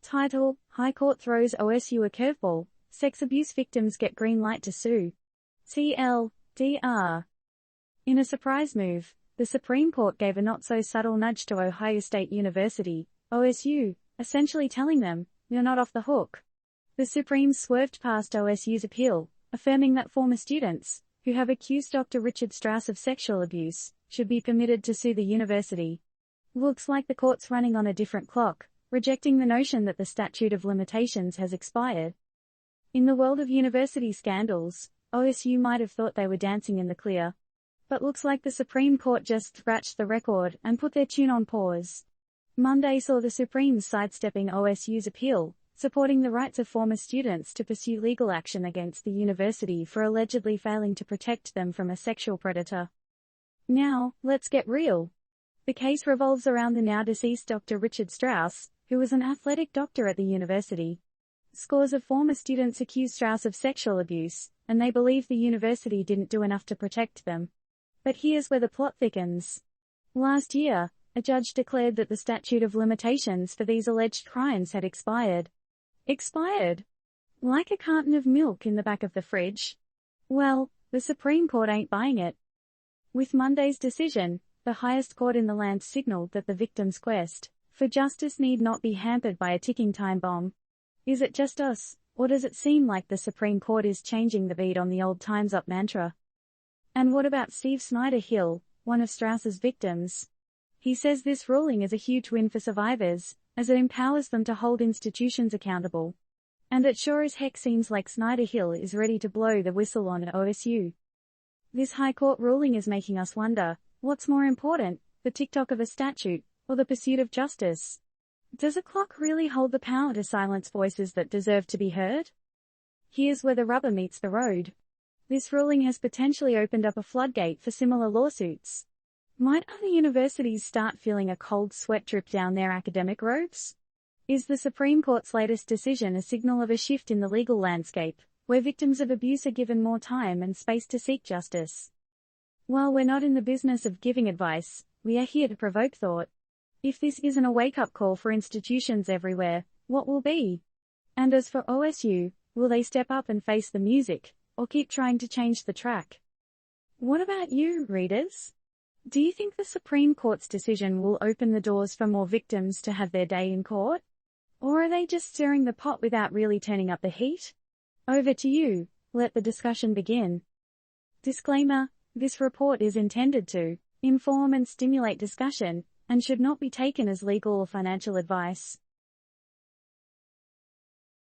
Title: High Court throws OSU a curveball, sex abuse victims get green light to sue. TLDR. In a surprise move, the Supreme Court gave a not-so-subtle nudge to Ohio State University, OSU, essentially telling them, "You're not off the hook." The Supreme swerved past OSU's appeal, affirming that former students, who have accused Dr. Richard Strauss of sexual abuse, should be permitted to sue the university. Looks like the court's running on a different clock, rejecting the notion that the statute of limitations has expired. In the world of university scandals, OSU might have thought they were dancing in the clear. But looks like the Supreme Court just scratched the record and put their tune on pause. Monday saw the Supreme sidestepping OSU's appeal, supporting the rights of former students to pursue legal action against the university for allegedly failing to protect them from a sexual predator. Now, let's get real. The case revolves around the now-deceased Dr. Richard Strauss, who was an athletic doctor at the university. Scores of former students accuse Strauss of sexual abuse, and they believe the university didn't do enough to protect them. But here's where the plot thickens. Last year, a judge declared that the statute of limitations for these alleged crimes had expired. Expired? Like a carton of milk in the back of the fridge? Well, the Supreme Court ain't buying it. With Monday's decision, the highest court in the land signaled that the victim's quest for justice need not be hampered by a ticking time bomb. Is it just us, or does it seem like the Supreme Court is changing the beat on the old Time's Up mantra? And what about Steve Snyder-Hill, one of Strauss's victims? He says this ruling is a huge win for survivors, as it empowers them to hold institutions accountable. And it sure as heck seems like Snyder-Hill is ready to blow the whistle on OSU. This High Court ruling is making us wonder, what's more important, the tick-tock of a statute, or the pursuit of justice? Does a clock really hold the power to silence voices that deserve to be heard? Here's where the rubber meets the road. This ruling has potentially opened up a floodgate for similar lawsuits. Might other universities start feeling a cold sweat drip down their academic robes? Is the Supreme Court's latest decision a signal of a shift in the legal landscape, where victims of abuse are given more time and space to seek justice? While we're not in the business of giving advice, we are here to provoke thought. If this isn't a wake-up call for institutions everywhere, what will be? And as for OSU, will they step up and face the music, or keep trying to change the track? What about you, readers? Do you think the Supreme Court's decision will open the doors for more victims to have their day in court? Or are they just stirring the pot without really turning up the heat? Over to you, let the discussion begin. Disclaimer: this report is intended to inform and stimulate discussion, and should not be taken as legal or financial advice.